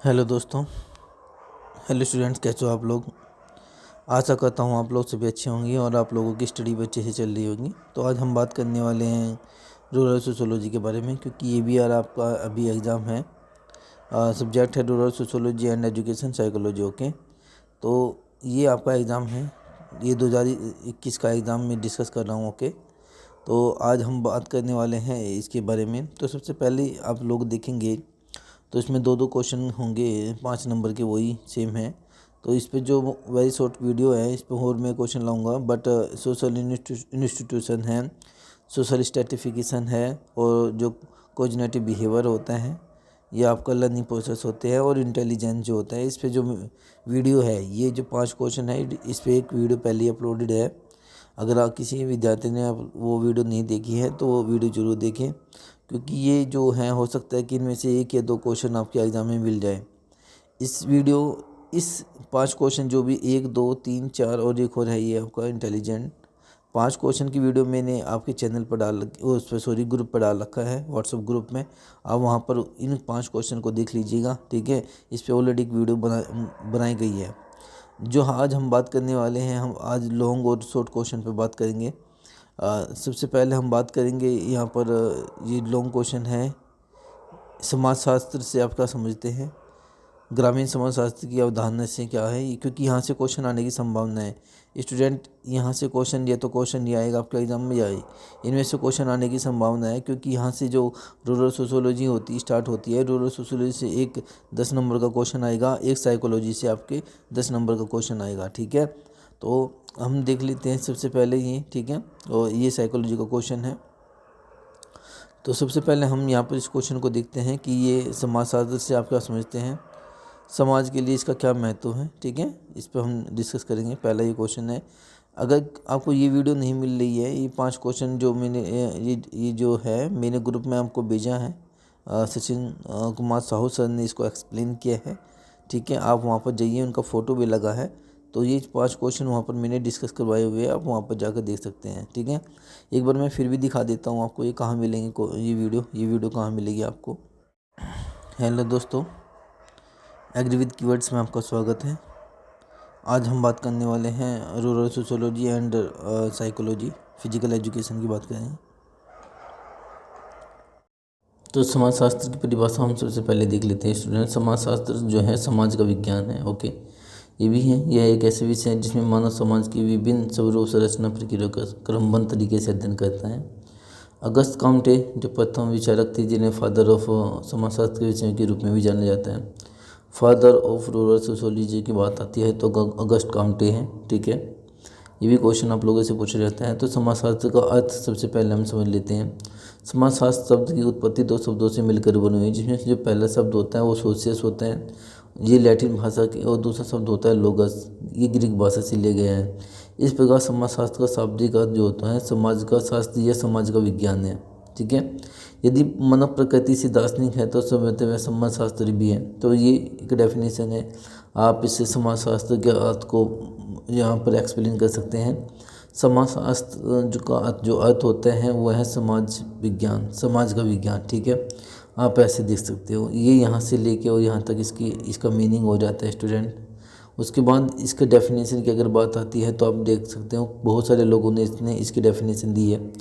Hello दोस्तों। Hello students, कैसे हो आप लोग। आशा करता हूँ आप लोग सभी अच्छे होंगे और आप लोगों की स्टडी भी अच्छे से चल रही होगी। तो आज हम बात करने वाले हैं रूरल सोशियोलॉजी के बारे में, क्योंकि ये भी यार आपका अभी एग्ज़ाम है। सब्जेक्ट है rural sociology and education psychology. Okay, तो ये आपका एग्ज़ाम है, ये 2021 का एग्ज़ाम में डिस्कस कर रहा हूँ। ओके, तो आज हम बात करने वाले हैं इसके बारे में। तो सबसे पहले आप लोग देखेंगे तो इसमें दो क्वेश्चन होंगे, 5 नंबर के, वही सेम है। तो इस पे जो वेरी शॉर्ट वीडियो है, इस पे और मैं क्वेश्चन लाऊंगा। बट सोशल इंस्टीट्यूशन है, सोशल स्ट्रेटिफिकेशन है, और जो कोऑर्डिनेटिव बिहेवियर होता है, ये आपका लर्निंग प्रोसेस होते हैं, और इंटेलिजेंस जो होता है। इस पे जो वीडियो है, ये जो 5 क्वेश्चन है, इस पे एक वीडियो पहले अपलोडेड है। अगर आप किसी विद्यार्थी ने वो वीडियो नहीं देखी है तो वो वीडियो ज़रूर देखें, क्योंकि ये जो है, हो सकता है कि इनमें से 1 या 2 क्वेश्चन आपके एग्ज़ाम में मिल जाए। इस 5 क्वेश्चन जो भी 1, 2, 3, 4 और एक और है, ये आपका इंटेलिजेंट 5 क्वेश्चन की वीडियो मैंने आपके चैनल पर उस पर ग्रुप पर डाल रखा है, व्हाट्सएप ग्रुप में। आप वहाँ पर इन 5 क्वेश्चन को देख लीजिएगा, ठीक है। इस पर ऑलरेडी एक वीडियो बनाई गई है। जो आज हम बात करने वाले हैं, हम आज लॉन्ग और शॉर्ट क्वेश्चन पर बात करेंगे। सबसे पहले हम बात करेंगे यहाँ पर, ये लॉन्ग क्वेश्चन है, समाजशास्त्र से आप क्या समझते हैं, ग्रामीण समाजशास्त्र की अवधारणा से क्या है, क्योंकि यहाँ से क्वेश्चन आने की संभावना है। स्टूडेंट, यहाँ से क्वेश्चन या तो क्वेश्चन नहीं आएगा आपके एग्जाम में, या इनमें से क्वेश्चन आने की संभावना है, क्योंकि यहाँ से जो रूरल सोशियोलॉजी स्टार्ट होती है, रूरल सोशियोलॉजी से एक 10 नंबर का क्वेश्चन आएगा, एक साइकोलॉजी से आपके 10 नंबर का क्वेश्चन आएगा, ठीक है। तो हम देख लेते हैं सबसे पहले ये, ठीक है। और ये साइकोलॉजी का क्वेश्चन है। तो सबसे पहले हम यहाँ पर इस क्वेश्चन को देखते हैं कि ये समाजशास्त्र से आप क्या समझते हैं, समाज के लिए इसका क्या महत्व है, ठीक है। इस पर हम डिस्कस करेंगे। पहला ये क्वेश्चन है। अगर आपको ये वीडियो नहीं मिल रही है, ये 5 क्वेश्चन जो मैंने ये जो है मैंने ग्रुप में आपको भेजा है, सचिन कुमार साहू सर ने इसको एक्सप्लेन किया है, ठीक है। आप वहाँ पर जाइए, उनका फ़ोटो भी लगा है। तो ये 5 क्वेश्चन वहाँ पर मैंने डिस्कस करवाए हुए हैं, आप वहाँ पर जाकर देख सकते हैं, ठीक है। एक बार मैं फिर भी दिखा देता हूँ आपको, ये कहाँ मिलेंगे ये वीडियो कहाँ मिलेगी आपको। हेलो दोस्तों, एग्री विद कीवर्ड्स में आपका स्वागत है। आज हम बात करने वाले हैं rural sociology and psychology, physical education की बात करें। तो समाजशास्त्र की परिभाषा हम सबसे पहले देख लेते हैं स्टूडेंट। समाजशास्त्र जो है समाज का विज्ञान है। ओके, ये भी है, यह एक ऐसे विषय है जिसमें मानव समाज की विभिन्न स्वरूप संरचना प्रक्रिया का क्रमबद्ध तरीके से अध्ययन करता है। अगस्त काम्टे जो प्रथम विचारक थे, जिन्हें फादर ऑफ समाजशास्त्र के विषय के रूप में भी जाना जाता है, फादर ऑफ रूरल सोशियोलॉजी की बात आती है तो अगस्त काम्टे हैं, ठीक है। ये भी क्वेश्चन आप लोगों से पूछा जाता है। तो समाजशास्त्र का अर्थ सबसे पहले हम समझ लेते हैं। समाजशास्त्र शब्द की उत्पत्ति 2 शब्दों से मिलकर बनी हुई है, जिसमें से जो पहला शब्द होता है वो सोशियस होता है, ये लैटिन भाषा की, और दूसरा शब्द होता है लोगस, ये ग्रीक भाषा से लिया गया है। इस प्रकार समाजशास्त्र का शाब्दिक अर्थ जो होता है समाज का शास्त्र या समाज का विज्ञान है, ठीक है। यदि मानव प्रकृति से दार्शनिक है तो समझते हुए समाजशास्त्र भी है। तो ये एक डेफिनेशन है, आप इससे समाजशास्त्र के अर्थ को यहाँ पर एक्सप्लेन कर सकते हैं। समाजशास्त्र जो अर्थ होते हैं वो है समाज विज्ञान, समाज का विज्ञान, ठीक है। आप ऐसे देख सकते हो, ये यहाँ से लेके और यहाँ तक इसका मीनिंग हो जाता है स्टूडेंट। उसके बाद इसके डेफिनेशन की अगर बात आती है तो आप देख सकते हो बहुत सारे लोगों ने इसकी डेफिनेशन दी है।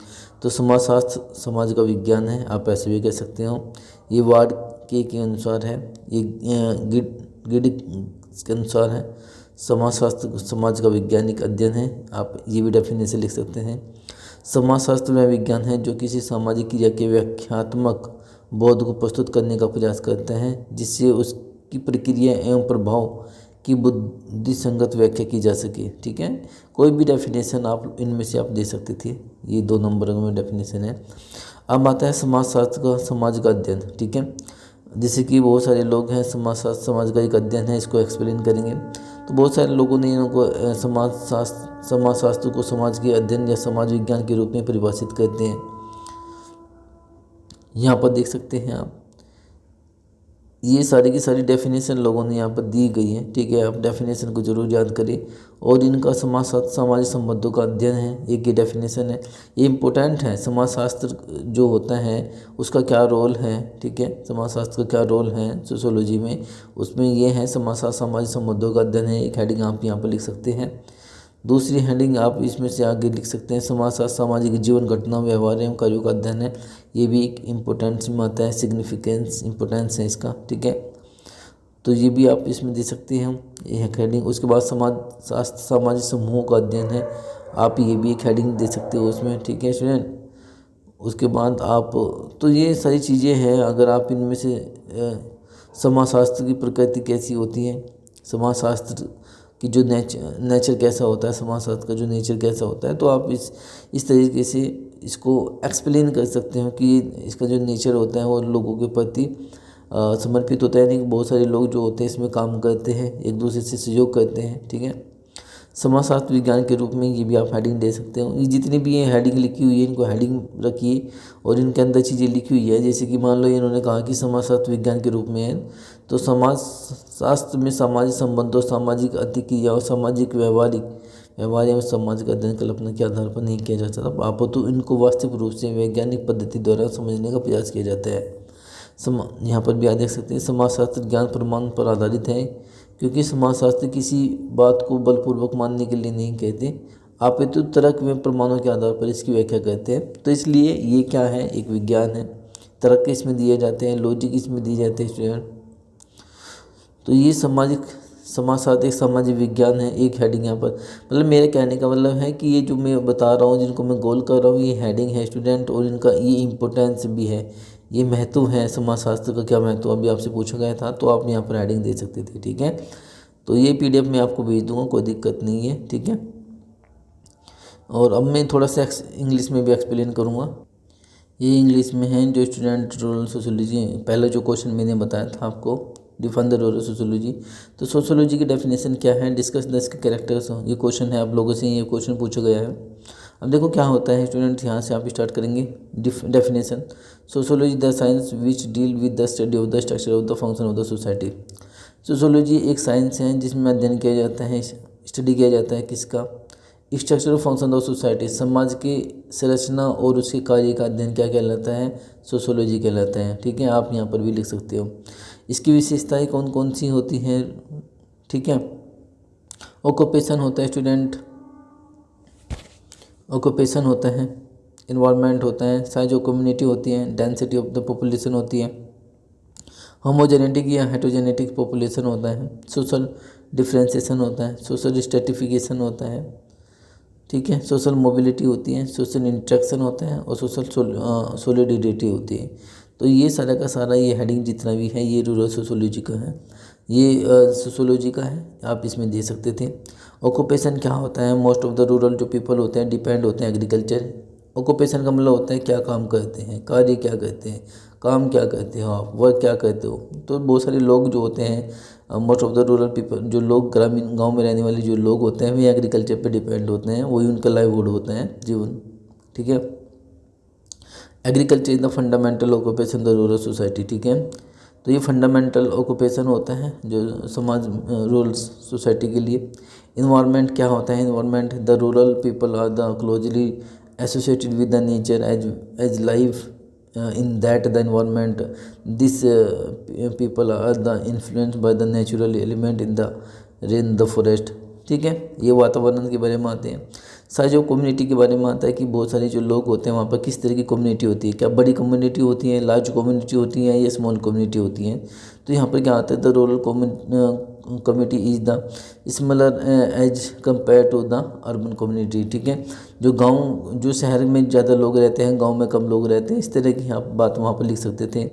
तो समाजशास्त्र समाज का विज्ञान है, आप ऐसे भी कह सकते हो। ये वार्ड के अनुसार है, ये गिड के अनुसार है। समाजशास्त्र समाज का वैज्ञानिक अध्ययन है, आप ये भी डेफिनेशन लिख सकते हैं। समाजशास्त्र में विज्ञान है जो किसी सामाजिक क्रिया के व्याख्यात्मक बोध को प्रस्तुत करने का प्रयास करते हैं, जिससे उसकी प्रक्रिया एवं प्रभाव की बुद्धिसंगत व्याख्या की जा सके, ठीक है। कोई भी डेफिनेशन आप इनमें से आप दे सकते थे, ये 2 नंबर में डेफिनेशन है। अब आता है समाजशास्त्र का समाज का अध्ययन, ठीक है। जैसे कि बहुत सारे लोग हैं, समाजशास्त्र समाज का एक अध्ययन है, इसको एक्सप्लेन करेंगे। तो बहुत सारे लोगों ने इनको समाजशास्त्र को समाज के अध्ययन या समाज विज्ञान के रूप में परिभाषित करते हैं। यहाँ पर देख सकते हैं आप, ये सारी की सारी डेफिनेशन लोगों ने यहाँ पर दी गई है, ठीक है। आप डेफिनेशन को जरूर याद करें। और इनका सामाजिक संबंधों का अध्ययन है, एक ये डेफिनेशन है, ये इम्पोर्टेंट है। समाजशास्त्र जो होता है उसका क्या रोल है, ठीक है, समाजशास्त्र का क्या रोल है सोशियोलॉजी में, उसमें ये है समाजशास्त्र सामाजिक संबंधों का अध्ययन है। एक हेडिंग आप यहाँ पर लिख सकते हैं। दूसरी हेडिंग आप इसमें से आगे लिख सकते हैं, समाजशास्त्र सामाजिक जीवन घटना व्यवहार एवं कार्यों का अध्ययन है। ये भी एक इम्पोर्टेंस में आता है, सिग्निफिकेंस इम्पोर्टेंस है इसका, ठीक है। तो ये भी आप इसमें दे सकते हैं ये हेडिंग। उसके बाद समाजशास्त्र सामाजिक समूहों का अध्ययन है, आप ये भी एक हेडिंग दे सकते हो उसमें, ठीक है स्टूडेंट। उसके बाद आप, तो ये सारी चीज़ें हैं। अगर आप इनमें से समाजशास्त्र की प्रकृति कैसी होती है, समाजशास्त्र कि जो नेचर कैसा होता है, समाजशास्त्र का जो नेचर कैसा होता है, तो आप इस तरीके से इसको एक्सप्लेन कर सकते हो कि इसका जो नेचर होता है वो लोगों के प्रति समर्पित होता है। यानी कि बहुत सारे लोग जो होते हैं इसमें काम करते हैं, एक दूसरे से सहयोग करते हैं, ठीक है। समाजशास्त्र विज्ञान के रूप में ये भी आप हेडिंग दे सकते हो। ये जितनी भी ये हेडिंग लिखी हुई है इनको हेडिंग रखिए और इनके अंदर चीज़ें लिखी हुई है। जैसे कि मान लो इन्होंने कहा कि समाजशास्त्र विज्ञान के रूप में है, तो समाजशास्त्र में सामाजिक संबंधों, सामाजिक अतिक्रिया और सामाजिक व्यवहार एवं सामाजिक अध्ययन कल्पना के आधार पर नहीं किया जा सकता, आप तो इनको वास्तविक रूप से वैज्ञानिक पद्धति द्वारा समझने का प्रयास किया जाता है। यहाँ पर भी आप देख सकते हैं समाजशास्त्र ज्ञान प्रमाण पर आधारित है, क्योंकि समाजशास्त्र किसी बात को बलपूर्वक मानने के लिए नहीं कहते, आप तो तर्क में प्रमाणों के आधार पर इसकी व्याख्या करते हैं। तो इसलिए ये क्या है, एक विज्ञान है। तर्क इसमें दिए जाते हैं, लॉजिक इसमें दिए जाते हैं स्टूडेंट। तो ये समाजशास्त्र एक सामाजिक विज्ञान है, एक हेडिंग यहाँ पर। मतलब मेरे कहने का मतलब है कि ये जो मैं बता रहा हूँ, जिनको मैं गोल कर रहा हूँ, ये हेडिंग है स्टूडेंट, और इनका ये इम्पोर्टेंस भी है, ये महत्व है। समाजशास्त्र का क्या महत्व अभी आपसे पूछा गया था, तो आप यहाँ पर हेडिंग दे सकते थे, ठीक है। तो ये PDF मैं आपको भेज दूँगा, कोई दिक्कत नहीं है, ठीक है। और अब मैं थोड़ा सा इंग्लिश में भी एक्सप्लेन करूँगा। ये इंग्लिश में है जो स्टूडेंट रूरल सोशियोलॉजी, पहले जो क्वेश्चन मैंने बताया था आपको, डिफाइन द रूरल सोशियोलॉजी। तो सोशियोलॉजी की डेफिनेशन क्या है, डिस्कस द इसके कैरेक्टर्स। ये क्वेश्चन है, आप लोगों से ये क्वेश्चन पूछा गया है। अब देखो क्या होता है स्टूडेंट, यहाँ से आप स्टार्ट करेंगे। Definition, sociology the science which deal with the study of the structure of the function of the society. Sociology एक साइंस है जिसमें अध्ययन किया जाता है, स्टडी किया जाता है किसका, structure of function of society, समाज की संरचना और उसके कार्य का अध्ययन क्या कहलाता है, सोशियोलॉजी कहलाता है, ठीक है। आप यहाँ पर भी लिख सकते हो। इसकी विशेषताएं कौन कौन सी होती हैं, ठीक है। ऑक्यूपेशन होता है स्टूडेंट, ऑक्यूपेशन होता है, इन्वायरमेंट होता है, साइज ऑफ कम्युनिटी होती है, डेंसिटी ऑफ द पॉपुलेशन होती है, होमोजेनेटिक या हेटरोजेनेटिक पॉपुलेशन होता है, सोशल डिफ्रेंसिएशन होता है, सोशल स्ट्रेटिफिकेशन होता है, ठीक है, सोशल मोबिलिटी होती है, सोशल इंट्रैक्शन होता है, और सोशल सोलिडिरिटी होती है। तो ये सारा का सारा ये हेडिंग जितना भी है ये रूरल सोशियोलॉजी का है, ये सोशियोलॉजी का है, आप इसमें दे सकते थे। ऑक्यूपेशन क्या होता है, मोस्ट ऑफ द रूरल जो पीपल होते हैं डिपेंड होते हैं एग्रीकल्चर। ऑक्यूपेशन का मतलब होता है क्या काम करते हैं, कार्य क्या करते हैं, काम क्या करते हो आप, वर्क क्या करते हो। तो बहुत सारे लोग जो होते हैं, most of the rural people, जो लोग ग्रामीण गांव में रहने वाले जो लोग होते हैं, वे एग्रीकल्चर पे डिपेंड होते हैं, वही उनका लाइवलीहुड होता है, जीवन, ठीक है। Agriculture is the fundamental occupation the rural society, ठीक है। तो ये फंडामेंटल ऑक्यूपेशन होता है जो समाज रूरल सोसाइटी के लिए। इन्वायरमेंट क्या होता है, environment the rural people are the closely associated with the nature as life in that the environment, these people are the influenced by the natural element in the rain, the forest, ठीक है। ये वातावरण के बारे में आते हैं। Size of community के बारे में आता है कि बहुत सारे जो लोग होते हैं वहाँ पर किस तरह की कम्युनिटी होती है, क्या बड़ी कम्युनिटी होती है, लार्ज कम्युनिटी होती है, या स्मॉल कम्युनिटी होती है। तो यहाँ पर क्या आता है, the rural community is the smaller as compare to the urban community, ठीक है। जो गांव, जो शहर में ज़्यादा लोग रहते हैं, गांव में कम लोग रहते हैं, इस तरह की आप बात वहाँ पर लिख सकते थे।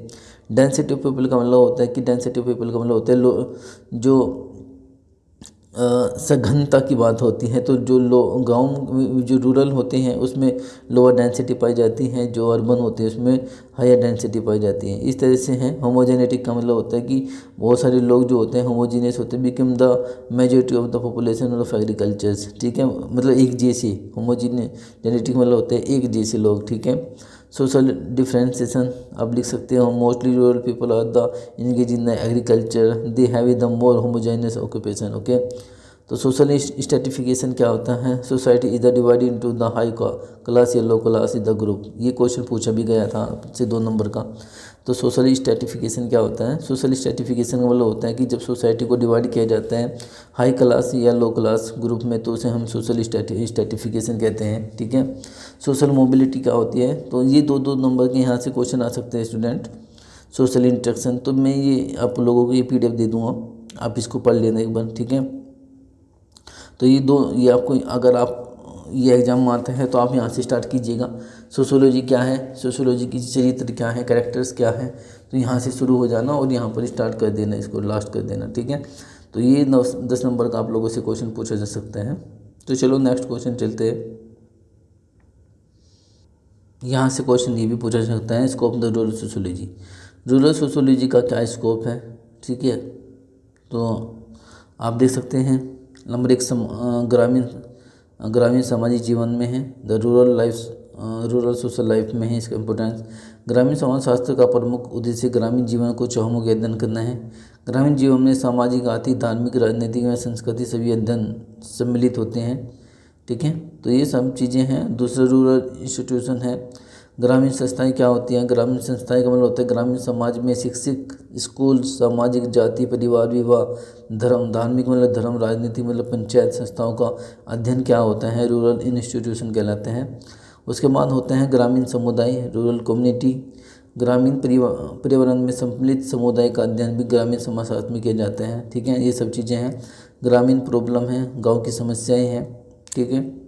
डेंसिटी ऑफ पीपल का मतलब होता है कि डेंसिटी ऑफ पीपल का मतलब होता है जो सघनता की बात होती है। तो जो गांव जो रूरल होते हैं उसमें लोअर डेंसिटी पाई जाती है, जो अर्बन होते हैं उसमें हायर डेंसिटी पाई जाती है, इस तरह से है। होमोजेनेटिक का मतलब होता है कि बहुत सारे लोग जो होते हैं होमोजीनियस होते हैं, become the majority of the population of agricultures, ठीक है। मतलब एक जैसे होमोजीनियस जेनेटिक मतलब होते हैं एक जैसे लोग, ठीक है। सोशल डिफ्रेंसिएशन आप लिख सकते हो, mostly rural people are the engage in the agriculture, they have the more homogeneous occupation. Okay, तो सोशल स्ट्रेटिफिकेशन क्या होता है, society is the divided into the high class या low class is the group. ये question पूछा भी गया था आपसे 2 नंबर का। तो सोशल स्ट्रेटिफिकेशन क्या होता है, सोशल स्ट्रेटिफिकेशन का मतलब होता है कि जब सोसाइटी को डिवाइड किया जाता है हाई क्लास या लो क्लास ग्रुप में, तो उसे हम सोशल स्ट्रेटिफिकेशन कहते हैं। ठीक है, सोशल मोबिलिटी क्या होती है, तो ये 2 नंबर के यहाँ से क्वेश्चन आ सकते हैं स्टूडेंट। सोशल इंटरेक्शन, तो मैं ये आप लोगों को ये PDF दे दूँगा, आप इसको पढ़ लेना एक बार। ठीक है, तो ये आपको, अगर आप ये एग्ज़ाम में आता है तो आप यहाँ से स्टार्ट कीजिएगा। सोशोलॉजी क्या है, सोशोलॉजी की चरित्र क्या है, कैरेक्टर्स क्या है, तो यहाँ से शुरू हो जाना और यहाँ पर स्टार्ट कर देना, इसको लास्ट कर देना। ठीक है, तो ये 10 नंबर का आप लोगों से क्वेश्चन पूछा जा सकता है। तो चलो नेक्स्ट क्वेश्चन चलते हैं। यहाँ से क्वेश्चन ये भी पूछा जा सकता है, scope the rural sociology, rural sociology का क्या स्कोप है। ठीक है, तो आप देख सकते हैं नंबर 1 ग्रामीण सामाजिक जीवन में है, द रूरल सोशल लाइफ में है इसका इंपॉर्टेंस। ग्रामीण समाज शास्त्र का प्रमुख उद्देश्य ग्रामीण जीवन को चहुमुखी अध्ययन करना है। ग्रामीण जीवन में सामाजिक, आर्थिक, धार्मिक, राजनीतिक व संस्कृति सभी अध्ययन सम्मिलित होते हैं। ठीक है, तो ये सब चीज़ें हैं। दूसरा रूरल इंस्टीट्यूशन है, ग्रामीण संस्थाएं क्या होती हैं, ग्रामीण संस्थाएं का मतलब होता है ग्रामीण समाज में शिक्षक, स्कूल, सामाजिक, जाति, परिवार, विवाह, धर्म, धार्मिक मतलब धर्म, राजनीतिक मतलब पंचायत संस्थाओं का अध्ययन क्या होता है, रूरल इंस्टीट्यूशन कहलाते हैं। उसके बाद होते हैं ग्रामीण समुदाय, रूरल कम्युनिटी, ग्रामीण पर्यावरण में सम्मिलित समुदाय का अध्ययन भी ग्रामीण समाजशास्त्र में किए जाते हैं। ठीक है, ये सब चीज़ें हैं। ग्रामीण प्रॉब्लम है, गाँव की समस्याएँ हैं। ठीक है,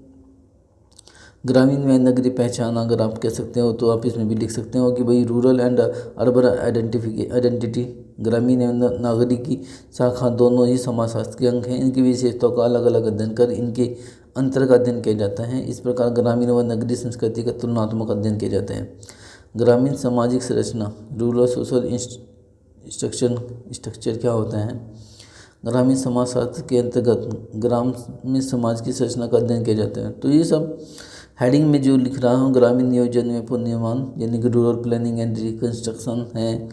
ग्रामीण व नगरीय पहचान अगर आप कह सकते हो तो आप इसमें भी लिख सकते हो कि भाई रूरल एंड अर्बन आइडेंटिटी, ग्रामीण एवं नागरिक की शाखा दोनों ही समाजशास्त्र के अंग हैं। इनकी विशेषताओं का अलग अलग अध्ययन कर इनके अंतर का अध्ययन किया जाता है। इस प्रकार ग्रामीण व नगरीय संस्कृति का तुलनात्मक अध्ययन किया जाता है। ग्रामीण सामाजिक संरचना, रूरल सोशल स्ट्रक्चर क्या होता है, ग्रामीण समाजशास्त्र के अंतर्गत ग्राम में समाज की संरचना का अध्ययन किया जाता है। तो ये सब हेडिंग में जो लिख रहा हूँ, ग्रामीण नियोजन में पुनर्निर्माण यानी कि रूरल प्लानिंग एंड रिकंस्ट्रक्शन है,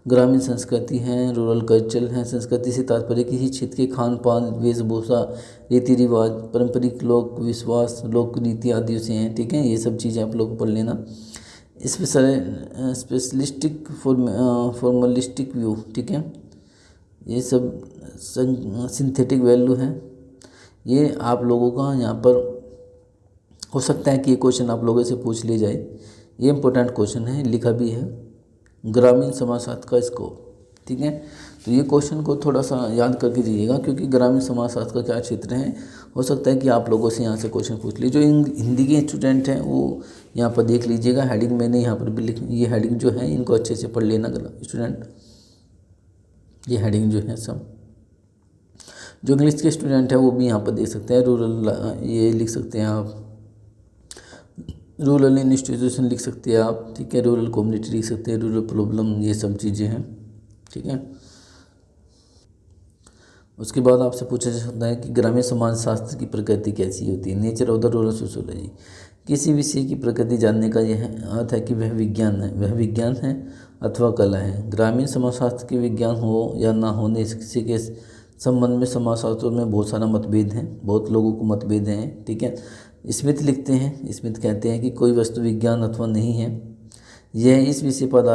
ग्रामीण संस्कृति है, रूरल कल्चर है। संस्कृति से तात्पर्य किसी क्षेत्र के खान पान, वेशभूषा, रीति रिवाज, पारंपरिक लोक विश्वास, लोक रीति आदि से हैं। ठीक है, ये सब चीज़ें आप लोग पढ़ लेना। स्पेशलिस्टिक फॉर्मलिस्टिक व्यू, ठीक है, ये सब सिंथेटिक वैल्यू है। ये आप लोगों का यहाँ पर हो सकता है कि ये क्वेश्चन आप लोगों से पूछ लिए जाए। ये इंपॉर्टेंट क्वेश्चन है, लिखा भी है, ग्रामीण समाजशास्त्र का स्कोप। ठीक है, तो ये क्वेश्चन को थोड़ा सा याद करके दीजिएगा, क्योंकि ग्रामीण समाजशास्त्र का क्या क्षेत्र है, हो सकता है कि आप लोगों से यहाँ से क्वेश्चन पूछ लीजिए। जो हिंदी के स्टूडेंट हैं वो यहाँ पर देख लीजिएगा, हेडिंग मैंने यहाँ पर भी लिख, ये हेडिंग जो है इनको अच्छे से पढ़ लेना स्टूडेंट। ये हेडिंग जो है सब, जो इंग्लिश के स्टूडेंट हैं वो भी यहाँ पर देख सकते हैं। रूरल ये लिख सकते हैं आप, रूरल इंस्टीट्यूशन लिख सकते हैं आप। ठीक है, रूरल कम्युनिटी लिख सकते हैं, रूरल प्रॉब्लम, ये सब चीज़ें हैं। ठीक है, उसके बाद आपसे पूछा जा सकता है कि ग्रामीण समाज शास्त्र की प्रकृति कैसी होती है, nature of the rural sociology. किसी विषय की प्रकृति जानने का यह अर्थ है कि वह विज्ञान है अथवा कला है। ग्रामीण समाजशास्त्र के विज्ञान हो या ना होने से के संबंध में समाजशास्त्रों में बहुत सारा मतभेद हैं, बहुत लोगों को मतभेद हैं। ठीक है, स्मिथ लिखते हैं, स्मिथ कहते हैं कि कोई वस्तु विज्ञान अथवा नहीं है, यह इस विषय पर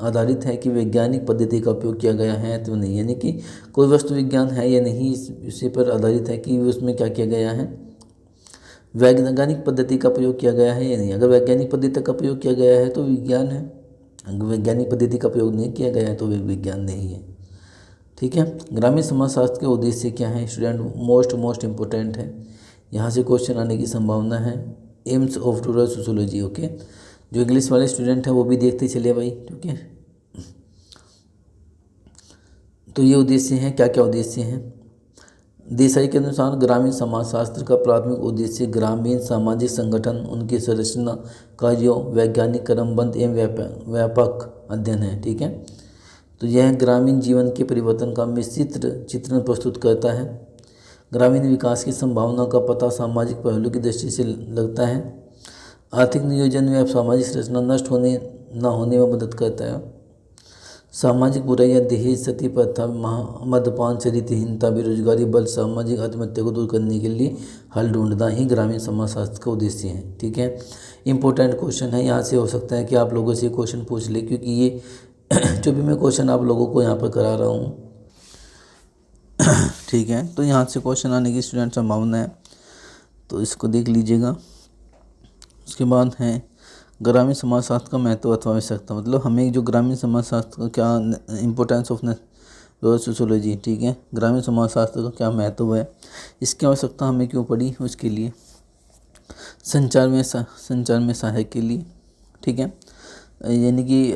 आधारित है कि वैज्ञानिक पद्धति का उपयोग किया गया है तो नहीं। यानी कि कोई वस्तु विज्ञान है या नहीं, इस विषय पर आधारित है कि उसमें क्या किया गया है, वैज्ञानिक पद्धति का प्रयोग किया गया है या नहीं। अगर वैज्ञानिक पद्धति का प्रयोग किया गया है तो विज्ञान है, अगर वैज्ञानिक पद्धति का प्रयोग नहीं किया गया है तो वे विज्ञान नहीं है। ठीक है, ग्रामीण समाजशास्त्र के उद्देश्य क्या है स्टूडेंट, मोस्ट इम्पोर्टेंट है, यहाँ से क्वेश्चन आने की संभावना है। AIIMS of rural sociology. Okay, जो इंग्लिश वाले स्टूडेंट हैं वो भी देखते चले भाई। ठीक है, तो ये उद्देश्य हैं, क्या क्या उद्देश्य हैं। देसाई के अनुसार ग्रामीण समाजशास्त्र का प्राथमिक उद्देश्य ग्रामीण सामाजिक संगठन, उनकी संरचना, कार्यों, वैज्ञानिक क्रमबद्ध एवं व्यापक अध्ययन है। ठीक है, तो यह ग्रामीण जीवन के परिवर्तन का मिश्रित चित्रण प्रस्तुत करता है। ग्रामीण विकास की संभावना का पता सामाजिक पहलू की दृष्टि से लगता है। आर्थिक नियोजन में सामाजिक संरचना नष्ट होने न होने में मदद करता है। सामाजिक बुराइयां दहेज, सती प्रथा, मद्यपान, चरित्रहीनता, बेरोजगारी, बल, सामाजिक आत्महत्या को दूर करने के लिए हल ढूंढना ही ग्रामीण समाजशास्त्र का उद्देश्य है। ठीक है, इंपॉर्टेंट क्वेश्चन है, यहाँ से हो सकता है कि आप लोगों से क्वेश्चन पूछ ले, क्योंकि ये जो भी मैं क्वेश्चन आप लोगों को यहाँ पर करा रहा हूँ, ठीक है, तो यहाँ से क्वेश्चन आने की स्टूडेंट संभावना है, तो इसको देख लीजिएगा। उसके बाद है ग्रामीण समाजशास्त्र का महत्व अथवा आवश्यकता, मतलब हमें जो ग्रामीण समाजशास्त्र का क्या इम्पोर्टेंस ऑफ रूरल सोशियोलॉजी, ठीक है, ग्रामीण समाजशास्त्र का क्या महत्व है, इसकी आवश्यकता हमें क्यों पड़ी, उसके लिए संचार में सहायक के लिए, ठीक है, यानी कि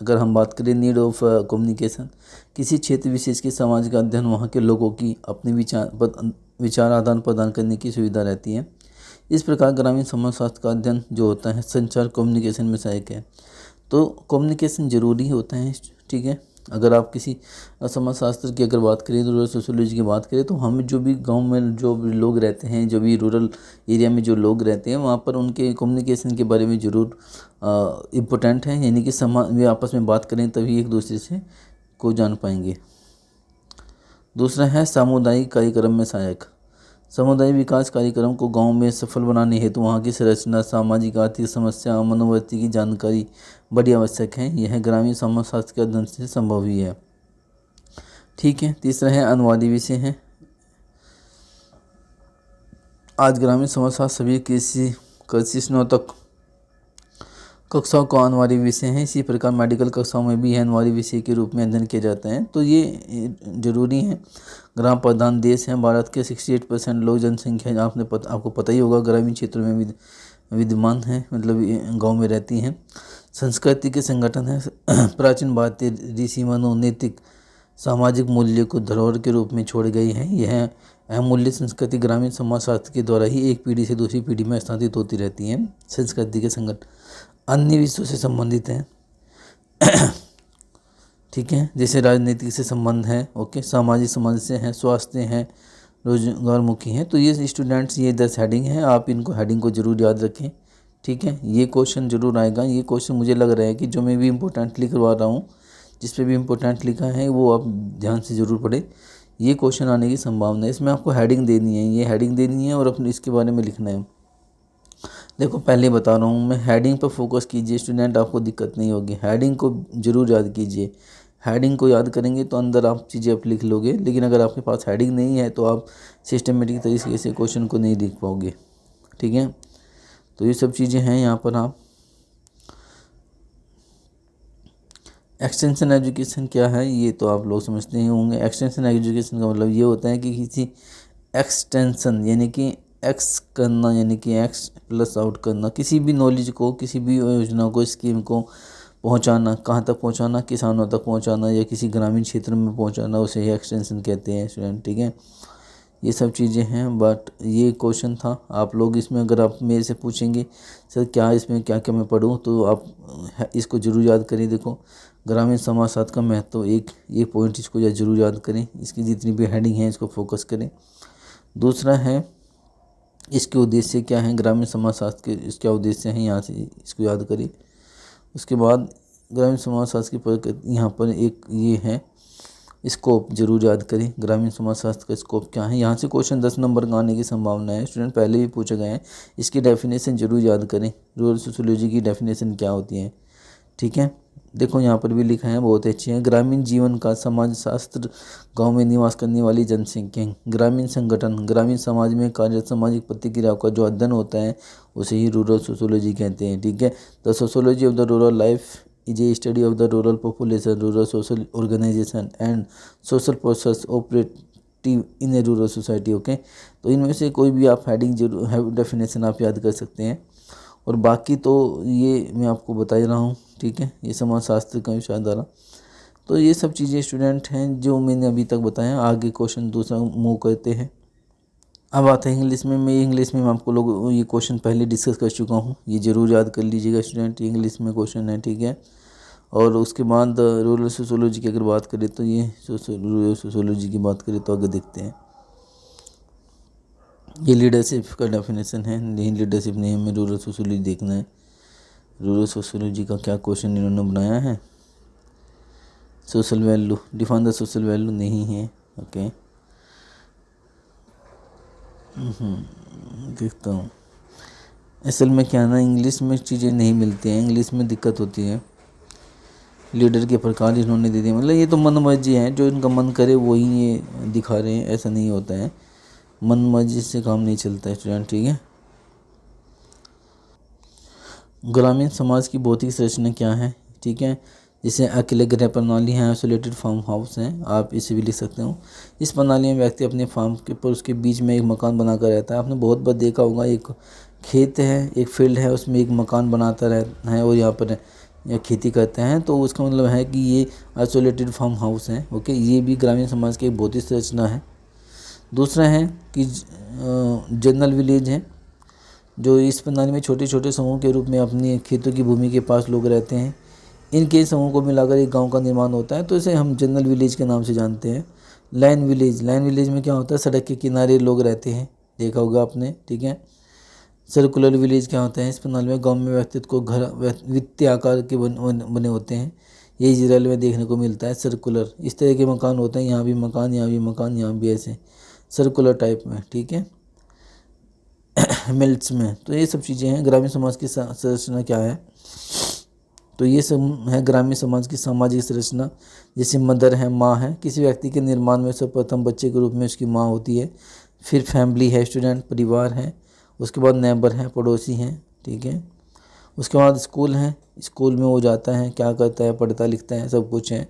अगर हम बात करें नीड ऑफ कम्युनिकेशन, किसी क्षेत्र विशेष के समाज का अध्ययन, वहाँ के लोगों की अपने विचार आदान प्रदान करने की सुविधा रहती है। इस प्रकार ग्रामीण समाजशास्त्र का अध्ययन जो होता है संचार कम्युनिकेशन में सहायक है। तो कम्युनिकेशन जरूरी होता है, ठीक है। अगर आप किसी समाजशास्त्र की अगर बात करें, रूरल सोशियोलॉजी की बात करें, तो हम जो भी गांव में जो भी लोग रहते हैं, जो भी रूरल एरिया में जो लोग रहते हैं, वहाँ पर उनके कम्युनिकेशन के बारे में ज़रूर इम्पोर्टेंट है, यानी कि वे आपस में बात करें तभी एक दूसरे से को जान पाएंगे। दूसरा है सामुदायिक कार्यक्रम में सहायक। सामुदायिक विकास कार्यक्रम को गांव में सफल बनाने हेतु वहाँ की संरचना, सामाजिक आर्थिक समस्या, मनोवृत्ति की जानकारी बड़ी आवश्यक है। यह ग्रामीण समाजशास्त्र के अध्ययन से संभव ही है, ठीक है। तीसरा है अनिवार्य विषय है। आज ग्रामीण समाजशास्त्र सभी कृषि स्नातक कक्षाओं का अनिवार्य विषय है। इसी प्रकार मेडिकल कक्षाओं में भी यह अनिवार्य विषय के रूप में अध्ययन किया जाता है। तो ये जरूरी है। ग्राम प्रधान देश हैं, भारत के 68% लोग जनसंख्या आपको पता ही होगा ग्रामीण क्षेत्रों में विद्यमान है, मतलब गांव में रहती हैं। संस्कृति के संगठन है। प्राचीन भारतीय ऋषि मनु नैतिक सामाजिक मूल्य को धरोहर के रूप में छोड़ गई हैं। यह अहम मूल्य संस्कृति ग्रामीण समाजशास्त्र के द्वारा ही एक पीढ़ी से दूसरी पीढ़ी में स्थापित होती रहती हैं। संस्कृति के संगठन अन्य विषयों से संबंधित हैं, ठीक है, जैसे राजनीति से संबंध है, ओके, सामाजिक समाज से हैं, स्वास्थ्य हैं, रोजगारमुखी हैं। तो ये स्टूडेंट्स ये 10 हेडिंग हैं, आप इनको हेडिंग को जरूर याद रखें, ठीक है। ये क्वेश्चन जरूर आएगा। ये क्वेश्चन मुझे लग रहा है कि जो मैं भी इम्पोर्टेंटली करवा रहा हूँ, जिस पे भी इम्पोर्टेंट लिखा है वो आप ध्यान से ज़रूर पढ़ें। ये क्वेश्चन आने की संभावना है। इसमें आपको हेडिंग देनी है, ये हेडिंग देनी है और अपने इसके बारे में लिखना है। देखो पहले बता रहा हूँ मैं, हेडिंग पर फोकस कीजिए स्टूडेंट, आपको दिक्कत नहीं होगी। हेडिंग को जरूर याद कीजिए। हेडिंग को याद करेंगे तो अंदर आप चीज़ें आप लिख लोगे, लेकिन अगर आपके पास हेडिंग नहीं है तो आप सिस्टमेटिक तरीके से क्वेश्चन को नहीं लिख पाओगे, ठीक है। तो ये सब चीज़ें हैं यहाँ पर। आप एक्सटेंशन एजुकेशन क्या है ये तो आप लोग समझते ही होंगे। एक्सटेंशन एजुकेशन का मतलब ये होता है कि किसी एक्सटेंशन यानी कि एक्स करना, यानी कि एक्स प्लस आउट करना, किसी भी नॉलेज को, किसी भी योजना को, स्कीम को पहुंचाना, कहाँ तक पहुंचाना, किसानों तक पहुंचाना या किसी ग्रामीण क्षेत्र में पहुंचाना, उसे ही एक्सटेंशन कहते हैं स्टूडेंट, ठीक है। ये सब चीज़ें हैं। बट ये क्वेश्चन था, आप लोग इसमें अगर आप मेरे से पूछेंगे सर क्या इसमें क्या क्या मैं पढ़ूँ, तो आप इसको ज़रूर याद करें। देखो ग्रामीण समाजशास्त्र का महत्व, ये पॉइंट इसको जरूर याद करें। इसकी जितनी भी हेडिंग है इसको फोकस करें। दूसरा है इसके उद्देश्य क्या है, ग्रामीण समाजशास्त्र के इसका उद्देश्य है, यहाँ से इसको याद करें। उसके बाद ग्रामीण समाजशास्त्र की यहाँ पर एक ये है स्कोप, जरूर याद करें। ग्रामीण समाजशास्त्र का स्कोप क्या है, यहाँ से क्वेश्चन 10 नंबर का आने की संभावना है स्टूडेंट, पहले भी पूछे गए हैं। इसकी डेफिनेशन जरूर याद करें, रूरल सोशियोलॉजी की डेफिनेशन क्या होती है, ठीक है। देखो यहाँ पर भी लिखा है, बहुत अच्छी है। ग्रामीण जीवन का समाजशास्त्र गांव में निवास करने वाली जनसंख्या। ग्रामीण संगठन, ग्रामीण समाज में कार्यरत सामाजिक प्रतिक्रियाओं का जो अध्ययन होता है उसे ही रूरल सोशियोलॉजी कहते हैं, ठीक है। The sociology of the rural life is a study of the rural population, rural social organisation and social process operative in a rural society, okay. तो इनमें से कोई भी आप हेडिंग जरूर, डेफिनेशन आप याद कर सकते हैं। और बाकी तो ये मैं आपको बता ही रहा हूँ, ठीक है। ये समाजशास्त्र का विषय द्वारा, तो ये सब चीज़ें स्टूडेंट हैं जो मैंने अभी तक बताया। आगे क्वेश्चन दूसरा मूव करते हैं। अब आता है इंग्लिश में। मैं इंग्लिश में आपको लोग ये क्वेश्चन पहले डिस्कस कर चुका हूँ, ये ज़रूर याद कर लीजिएगा स्टूडेंट। इंग्लिश में क्वेश्चन है, ठीक है। और उसके बाद रूरल सोशियोलॉजी की अगर बात करें तो ये रूरल सोशियोलॉजी की बात करें तो आगे देखते हैं। ये लीडरशिप का डेफिनेशन है, नहीं लीडरशिप नहीं, हमें रूरल सोशियोलॉजी देखना है। रूरल सोशियोलॉजी का क्या क्वेश्चन इन्होंने बनाया है, social value, define the social value नहीं है। ओके देखता हूँ। असल में क्या ना, इंग्लिश में चीज़ें नहीं मिलती हैं, इंग्लिश में दिक्कत होती है। लीडर के प्रकार इन्होंने दे दिए, मतलब ये तो मन मर्जी है, जो इनका मन करे वही ये दिखा रहे हैं, ऐसा नहीं होता है, मन मर्जी से काम नहीं चलता है स्टूडेंट, ठीक है। ग्रामीण समाज की भौतिक संरचना क्या है, ठीक है। जिसे अकेले गृह प्रणाली है, आइसोलेटेड फार्म हाउस हैं, आप इसे भी लिख सकते हो। इस प्रणाली में व्यक्ति अपने फार्म के पर उसके बीच में एक मकान बनाकर रहता है। आपने बहुत बार देखा होगा, एक खेत है, एक फील्ड है, उसमें एक मकान बनाता रहता है और यहाँ पर या खेती करते हैं, तो उसका मतलब है कि ये आइसोलेटेड फार्म हाउस है। ओके, ये भी ग्रामीण समाज की एक भौतिक संरचना है। दूसरा है कि जनरल विलेज है, जो इस प्रणाली में छोटे छोटे समूह के रूप में अपनी खेतों की भूमि के पास लोग रहते हैं। इनके समूह को मिलाकर एक गांव का निर्माण होता है, तो इसे हम जनरल विलेज के नाम से जानते हैं। लाइन विलेज, लाइन विलेज में क्या होता है, सड़क के किनारे लोग रहते हैं, देखा होगा आपने, ठीक है। सर्कुलर विलेज क्या होता है, इस प्रणाली में गांव में व्यक्तित्व को घर वित्तीय आकार के बने होते हैं। ये इजराइल में देखने को मिलता है, सर्कुलर, इस तरह के मकान होते हैं, यहाँ भी मकान, यहाँ भी मकान, यहाँ भी ऐसे सर्कुलर टाइप में, ठीक है, मिल्ट्स में। तो ये सब चीज़ें हैं। ग्रामीण समाज की संरचना क्या है, तो ये सब है ग्रामीण समाज की सामाजिक संरचना। जैसे मदर है, माँ है, किसी व्यक्ति के निर्माण में सर्वप्रथम बच्चे के रूप में उसकी माँ होती है। फिर फैमिली है, स्टूडेंट, परिवार है। उसके बाद नेबर है, पड़ोसी हैं, ठीक है। उसके बाद स्कूल है, स्कूल में वो जाता है, क्या करता है, पढ़ता लिखता है, सब कुछ है।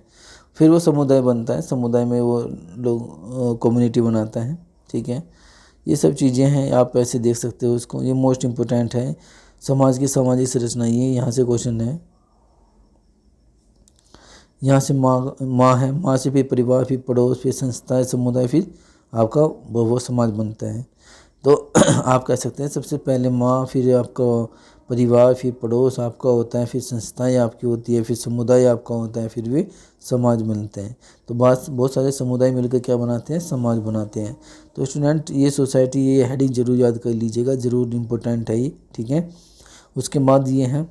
फिर वो समुदाय बनता है, समुदाय में वो लोग कम्युनिटी बनाता है, ठीक है। ये सब चीज़ें हैं, आप ऐसे देख सकते हो इसको, ये मोस्ट इम्पोर्टेंट है। समाज की सामाजिक संरचना, ये यहाँ से क्वेश्चन है। यहाँ से माँ है, माँ से फिर परिवार, फिर पड़ोस, फिर संस्था, समुदाय, फिर आपका वो समाज बनता है। तो आप कह सकते हैं सबसे पहले माँ, फिर आपका परिवार, फिर पड़ोस आपका होता है, फिर संस्थाएं आपकी होती है, फिर समुदाय आपका होता है, फिर वे समाज बनते हैं। तो बहुत सारे समुदाय मिलकर क्या बनाते हैं, समाज बनाते हैं। तो स्टूडेंट ये सोसाइटी, ये हेडिंग जरूर याद कर लीजिएगा, ज़रूर इम्पोर्टेंट है ये, ठीक है। उसके बाद ये है,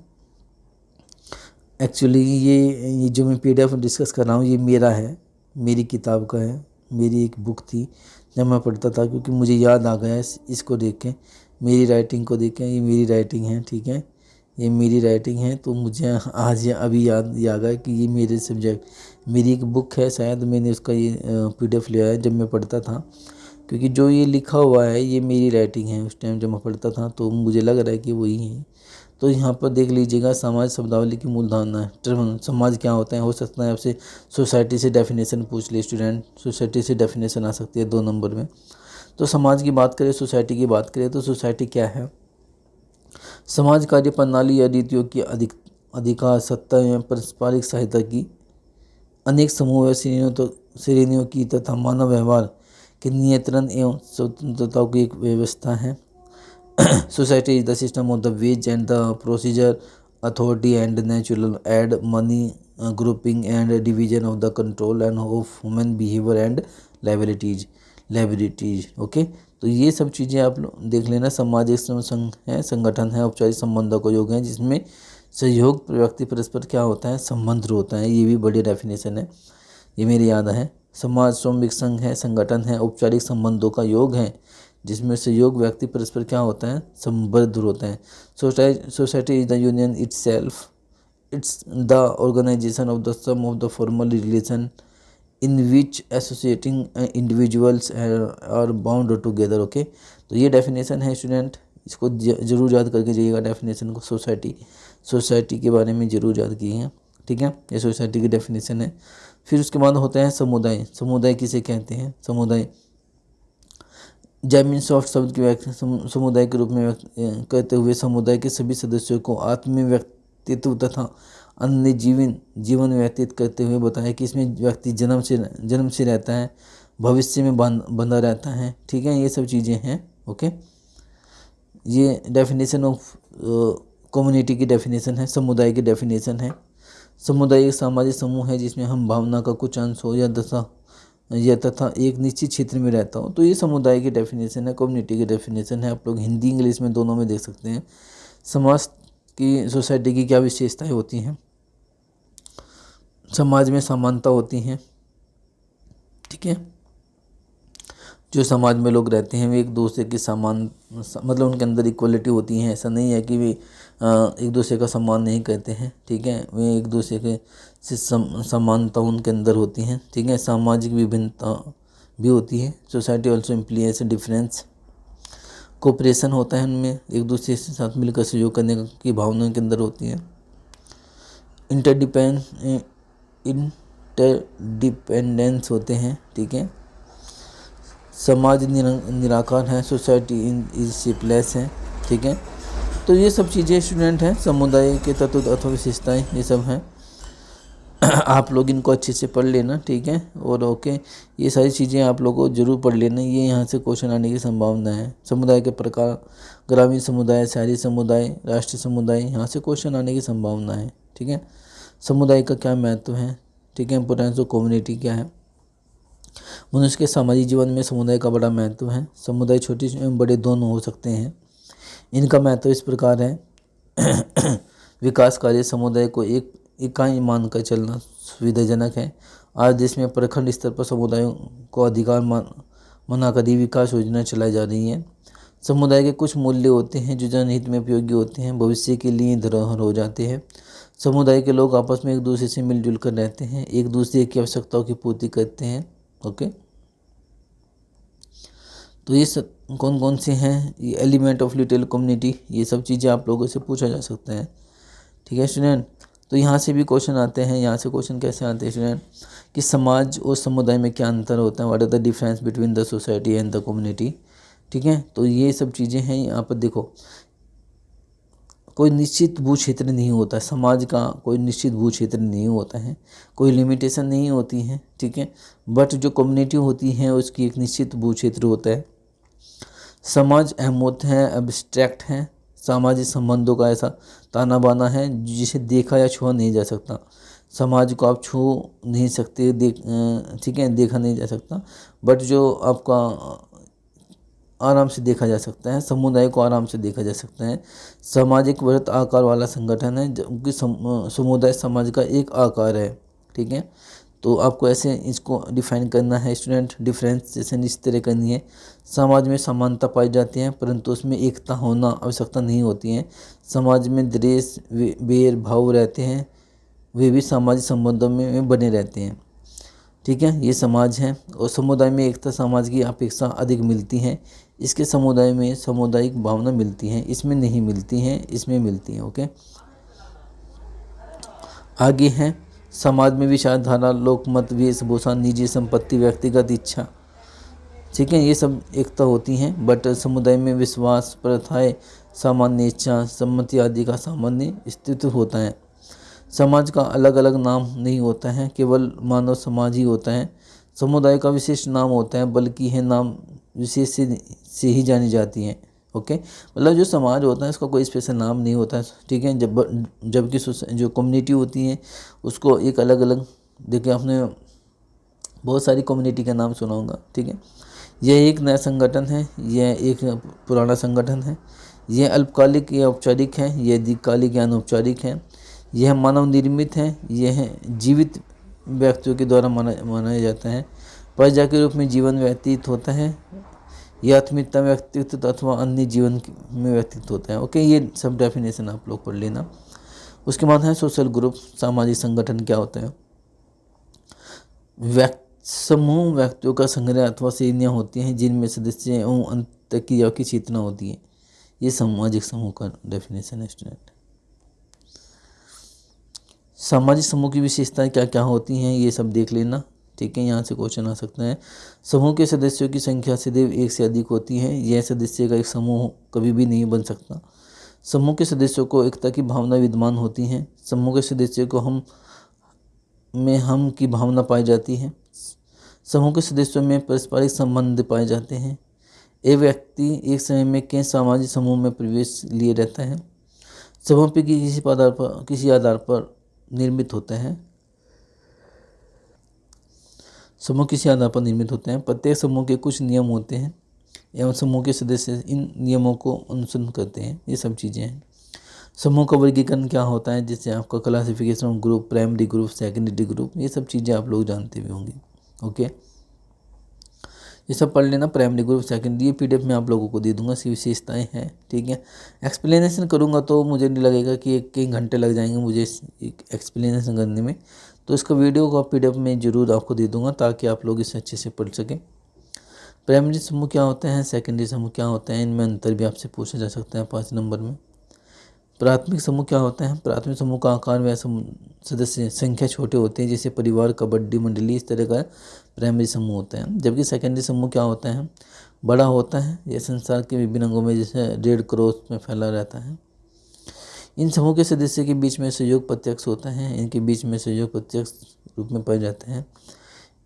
एक्चुअली ये जो मैं PDF डिस्कस कर रहा हूँ, ये मेरा है, मेरी किताब का है, मेरी एक बुक थी जब मैं पढ़ता था, क्योंकि मुझे याद आ गया इसको देख के, मेरी राइटिंग को देख के, ये मेरी राइटिंग है, ठीक है, ये मेरी राइटिंग है। तो मुझे आज अभी याद आ गया कि ये मेरे सब्जेक्ट, मेरी एक बुक है, शायद मैंने उसका ये PDF लिया है जब मैं पढ़ता था, क्योंकि जो ये लिखा हुआ है ये मेरी राइटिंग है उस टाइम जब मैं पढ़ता था, तो मुझे लग रहा है कि वही है। तो यहाँ पर देख लीजिएगा, समाज शब्दावली की मूल धारणा है। टर्म समाज क्या होता है, हो सकता है आपसे सोसाइटी से डेफिनेशन पूछ ले स्टूडेंट, सोसाइटी से डेफिनेशन आ सकती है 2 नंबर में। तो समाज की बात करें, सोसाइटी की बात करें, तो सोसाइटी क्या है, समाज कार्य प्रणाली या रीतियों की अधिकार, सत्ता एवं पारस्परिक सहायता की अनेक समूह व श्रेणियों की तथा मानव व्यवहार के नियंत्रण एवं स्वतंत्रता की एक व्यवस्था है। Society is the system of the wage and the procedure, authority and natural aid, money grouping and division of the control and of human behavior and liabilities. Okay, तो ये सब चीज़ें आप देख लेना। समाज एक संघ है, संगठन है, औपचारिक संबंधों का योग है, जिसमें सहयोग व्यक्ति परस्पर क्या होता है, संबंध होता है। ये भी बड़ी डेफिनेशन है, ये मेरे याद है। समाज श्रमिक संघ है, संगठन है, औपचारिक संबंधों का योग है, जिसमें सहयोग व्यक्ति परस्पर क्या होता है, संबद्ध होता है। Society is the union itself, it's the organisation of the sum of the formal relation in which associating individuals are bound together. Okay, तो ये डेफिनेशन है स्टूडेंट, इसको जरूर याद करके जाइएगा डेफिनेशन को। सोसाइटी के बारे में जरूर याद कीजिए, ठीक है, ये सोसाइटी की डेफिनेशन है। फिर उसके बाद होता है समुदाय। समुदाय किसे कहते हैं, समुदाय जैमिन सॉफ्ट शब्द की व्याख्या समुदाय के रूप में करते हुए समुदाय के सभी सदस्यों को आत्मीय व्यक्तित्व तथा अन्य जीवन व्यतीत करते हुए बताया कि इसमें व्यक्ति जन्म से रहता है, भविष्य में बंधा रहता है, ठीक है, ये सब चीज़ें हैं। ओके, ये डेफिनेशन ऑफ कम्युनिटी की डेफिनेशन है, समुदाय की डेफिनेशन है। समुदाय एक सामाजिक समूह है जिसमें हम भावना का कुछ अंश हो या दशा या तथा एक निश्चित क्षेत्र में रहता हो। तो ये समुदाय की डेफिनेशन है, कम्युनिटी की डेफिनेशन है। आप लोग हिंदी इंग्लिश में दोनों में देख सकते हैं। समाज की, सोसाइटी की क्या विशेषताएं होती हैं, समाज में समानता होती हैं, ठीक है। जो समाज में लोग रहते हैं वे एक दूसरे के समान, मतलब उनके अंदर इक्वलिटी होती है। ऐसा नहीं है कि वे एक दूसरे का सम्मान नहीं करते हैं, ठीक है। वे एक दूसरे के से समानता उनके अंदर होती है, ठीक है। सामाजिक विभिन्नता भी होती है। Society also implies difference. Cooperation होता है उनमें, एक दूसरे के साथ मिलकर सहयोग करने की भावना उनके अंदर होती है। इंटरडिपेंडेंस होते हैं, ठीक है। समाज निराकार है, सोसाइटी इज शिपलेस है, ठीक है। तो ये सब चीज़ें स्टूडेंट हैं, समुदाय के तत्व अथवा विशेषताएँ ये सब हैं। आप लोग इनको अच्छे से पढ़ लेना, ठीक है। और ओके, ये सारी चीज़ें आप लोगों को जरूर पढ़ लेना, ये यहाँ से क्वेश्चन आने की संभावना है। समुदाय के प्रकार, ग्रामीण समुदाय, शहरी समुदाय, राष्ट्रीय समुदाय, यहाँ से क्वेश्चन आने की संभावना है, ठीक है। समुदाय का क्या महत्व है, ठीक है। इंपोर्टेंस ऑफ कम्युनिटी क्या है। मनुष्य के सामाजिक जीवन में समुदाय का बड़ा महत्व है। समुदाय छोटे एवं बड़े दोनों हो सकते हैं। इनका महत्व इस प्रकार है। विकास कार्य समुदाय को एक इकाई मानकर चलना सुविधाजनक है। आज देश में प्रखंड स्तर पर समुदायों को अधिकार बनाकर विकास योजना चलाई जा रही है। समुदाय के कुछ मूल्य होते हैं जो जनहित में उपयोगी होते हैं, भविष्य के लिए धरोहर हो जाते हैं। समुदाय के लोग आपस में एक दूसरे से मिलजुल कर रहते हैं, एक दूसरे की आवश्यकताओं की पूर्ति करते हैं, ओके। तो ये सब कौन कौन से हैं, ये एलिमेंट ऑफ लिटिल कम्युनिटी, ये सब चीज़ें आप लोगों से पूछा जा सकता है, ठीक है स्टूडेंट। तो यहाँ से भी क्वेश्चन आते हैं। यहाँ से क्वेश्चन कैसे आते हैं स्टूडेंट, कि समाज और समुदाय में क्या अंतर होता है, what are the difference between the society and the community, ठीक है। तो ये सब चीज़ें हैं। यहाँ पर देखो, कोई निश्चित भू क्षेत्र नहीं होता है, समाज का कोई निश्चित भू क्षेत्र नहीं होता है, कोई लिमिटेशन नहीं होती है, ठीक है। बट जो कम्युनिटी होती है उसकी एक निश्चित भू क्षेत्र होता है। समाज अहमूर्त है, एब्स्ट्रैक्ट है, सामाजिक संबंधों का ऐसा ताना बाना है जिसे देखा या छुआ नहीं जा सकता। समाज को आप छू नहीं सकते, ठीक है, देखा नहीं जा सकता, बट जो आपका आराम से देखा जा सकता है, समुदाय को आराम से देखा जा सकता है। सामाजिक वृत्त आकार वाला संगठन है, जबकि समुदाय समाज का एक आकार है, ठीक है। तो आपको ऐसे इसको डिफाइन करना है स्टूडेंट, डिफरेंशिएशन इस तरह करनी है। समाज में समानता पाई जाती है परंतु उसमें एकता होना आवश्यकता नहीं होती है। समाज में द्वेष बैर भाव रहते हैं, वे भी सामाजिक संबंधों में बने रहते हैं, ठीक है। ये समाज है। और समुदाय में एकता समाज की अपेक्षा अधिक मिलती है। इसके समुदाय में सामुदायिक भावना मिलती है, इसमें नहीं मिलती है, इसमें मिलती है, ओके। आगे है, समाज में विचारधारा, लोकमत, वेशभूषा, निजी संपत्ति, व्यक्तिगत इच्छा, ठीक है, ये सब एकता होती हैं। बट समुदाय में विश्वास, प्रथाएं, सामान्य इच्छा, सम्मति आदि का सामान्य अस्तित्व होता है। समाज का अलग अलग नाम नहीं होता है, केवल मानव समाज ही होता है। समुदाय का विशिष्ट नाम होता है, बल्कि है नाम विशेष से ही जानी जाती है, ओके। मतलब जो समाज होता है उसका कोई स्पेशल नाम नहीं होता है, ठीक है। जबकि जो कम्युनिटी होती है उसको एक अलग अलग, देखिए आपने बहुत सारी कम्युनिटी का नाम सुना होगा, ठीक है। यह एक नया संगठन है, यह एक पुराना संगठन है, यह अल्पकालिक या औपचारिक है, यह दीर्घकालिक या अनौपचारिक है, यह मानव निर्मित है, यह जीवित व्यक्तियों के द्वारा मनाया जाता है, प्रजा के रूप में जीवन व्यतीत होता है, यह आत्मीयता व्यक्तित्व अथवा अन्य जीवन में व्यतीत होता है, ओके। ये सब डेफिनेशन आप लोग पढ़ लेना। उसके बाद है सोशल ग्रुप, सामाजिक संगठन क्या होता है। समूह व्यक्तियों का संग्रह अथवा श्रेणियाँ होती हैं जिनमें सदस्य एवं अंतःक्रिया की चेतना होती है। ये सामाजिक समूह का डेफिनेशन है स्टूडेंट। सामाजिक समूह की विशेषताएं क्या क्या होती हैं ये सब देख लेना, ठीक है। यहाँ से क्वेश्चन आ सकता है। समूह के सदस्यों की संख्या सदैव एक से अधिक होती है, यह सदस्य का एक समूह कभी भी नहीं बन सकता। समूह के सदस्यों को एकता की भावना विद्यमान होती है। समूह के सदस्यों को हम की भावना पाई जाती है। समूह के सदस्यों में पारस्परिक संबंध पाए जाते हैं। एक व्यक्ति एक समय में कई सामाजिक समूह में प्रवेश लिए रहता है। समूह पे किसी आधार पर निर्मित होता है। समूह किसी आधार पर निर्मित होते हैं। प्रत्येक समूह के कुछ नियम होते हैं एवं समूह के सदस्य इन नियमों को अनुसरण करते हैं। ये सब चीज़ें हैं। समूह का वर्गीकरण क्या होता है, जैसे आपका classification group, primary group, secondary group, ये सब चीज़ें आप लोग जानते भी होंगे। ओके, ये सब पढ़ लेना। प्राइमरी ग्रुप, सेकेंडरी, ये पीडीएफ में आप लोगों को दे दूंगा, सी विशेषताएँ हैं। ठीक है, एक्सप्लेनेशन करूँगा तो मुझे नहीं लगेगा कि एक घंटे लग जाएंगे मुझे एक्सप्लेनेशन करने में, तो इसका वीडियो का पीडीएफ में ज़रूर आपको दे दूंगा ताकि आप लोग इसे अच्छे से पढ़ सकें। प्राइमरी समूह क्या होते हैं, सेकेंडरी समूह क्या होते हैं, इनमें अंतर भी आपसे पूछा जा सकता है 5 नंबर में। प्राथमिक समूह क्या होते हैं, प्राथमिक समूह का आकार व सदस्य संख्या छोटे होते हैं, जैसे परिवार, कबड्डी, मंडली, इस तरह का प्राइमरी समूह होता है। जबकि सेकेंडरी समूह क्या होता है, बड़ा होता है, यह संसार के विभिन्न अंगों में जैसे रेड क्रॉस में फैला रहता है। इन समूह के सदस्य के बीच में सहयोग प्रत्यक्ष होता है, इनके बीच में सहयोग प्रत्यक्ष रूप में पाए जाते हैं।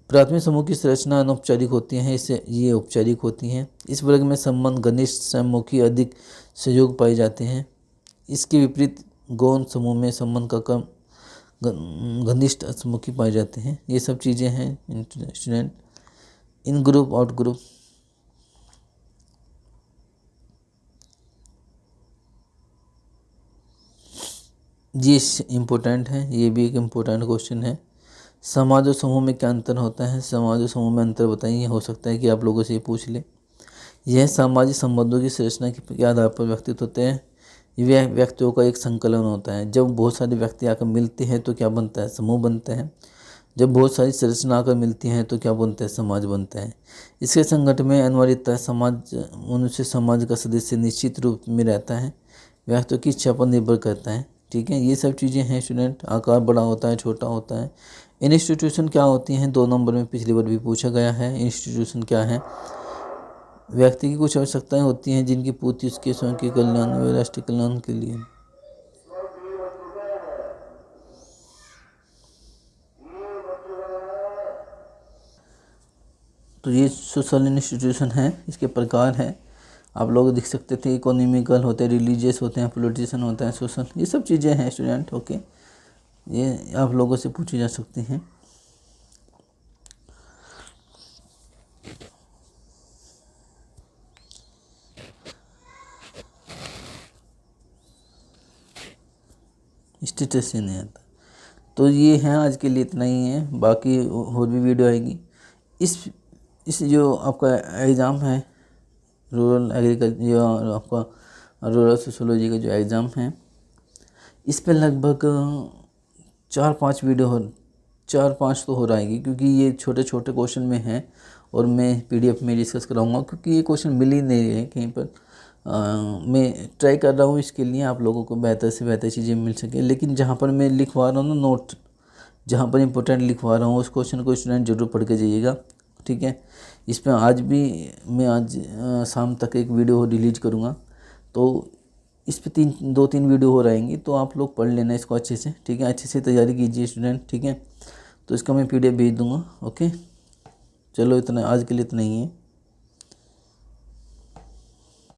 प्राथमिक समूह की संरचना अनौपचारिक होती है, इससे ये औपचारिक होती हैं। इस वर्ग में संबंध घनिष्ठ, सम्मुखी, अधिक सहयोग पाए जाते हैं। इसके विपरीत गौण समूह में संबंध का कम घनिष्ठ, सम्मुखी पाए जाते हैं। ये सब चीज़ें हैं स्टूडेंट। इन ग्रुप, आउट ग्रुप, ये इम्पोर्टेंट है, ये भी एक इम्पोर्टेंट क्वेश्चन है। समाज और समूह में क्या अंतर होता है, समाज और समूह में अंतर बताइए। हो सकता है कि आप लोगों से ये पूछ ले। यह सामाजिक संबंधों की संरचना के आधार पर व्यक्तित्व होते हैं। यह व्यक्तियों का एक संकलन होता है। जब बहुत सारे व्यक्ति आकर मिलते हैं तो क्या बनता है, समूह बनता है। जब बहुत सारी संरचना आकर मिलती हैं तो क्या बनता है, समाज बनता है। इसके संगठन में अनिवार्यता समाज, मनुष्य समाज का सदस्य निश्चित रूप में रहता है, व्यक्तियों की इच्छा पर निर्भर करता है। ठीक है, ये सब चीज़ें हैं स्टूडेंट। आकार बड़ा होता है, छोटा होता है। इंस्टीट्यूशन क्या होती हैं, 2 नंबर में पिछली बार भी पूछा गया है। इंस्टीट्यूशन क्या है, व्यक्ति की कुछ आवश्यकताएं होती हैं जिनकी पूर्ति उसके स्वयं के कल्याण व राष्ट्रीय कल्याण के लिए। तो ये सोशल इंस्टीट्यूशन है, इसके प्रकार हैं। आप लोग देख सकते थे, इकोनॉमिकल होते हैं, रिलीजियस होते हैं, पॉलिटिशियन होता है, सोशल, ये सब चीज़ें हैं स्टूडेंट। ओके, ये आप लोगों से पूछी जा सकती हैं। स्टेटस से नहीं आता। तो ये हैं आज के लिए, इतना ही है। बाकी और भी वीडियो आएगी। इस जो आपका एग्ज़ाम है रूरल एग्रीकल्चर, जो आपका रूरल सोशोलॉजी का जो एग्ज़ाम है, इस पर लगभग 4-5 वीडियो 4-5 तो हो रहेगी, क्योंकि ये छोटे छोटे क्वेश्चन में है और मैं पीडीएफ में डिस्कस कराऊंगा, क्योंकि ये क्वेश्चन मिल ही नहीं रहे कहीं पर। मैं ट्राई कर रहा हूँ इसके लिए आप लोगों को बेहतर से बेहतर चीज़ें मिल सके। लेकिन जहाँ पर मैं लिखवा रहा हूँ ना नोट, जहाँ पर इंपॉर्टेंट लिखवा रहा हूँ, उस क्वेश्चन को स्टूडेंट जरूर पढ़ के जाइएगा। ठीक है, इसमें आज शाम तक एक वीडियो रिलीज करूँगा, तो इस पर 2-3 वीडियो हो रहेंगी, तो आप लोग पढ़ लेना इसको अच्छे से। ठीक है, अच्छे से तैयारी कीजिए स्टूडेंट। ठीक है, तो इसका मैं पीडीएफ भेज दूँगा। ओके, चलो इतना आज के लिए इतना ही है।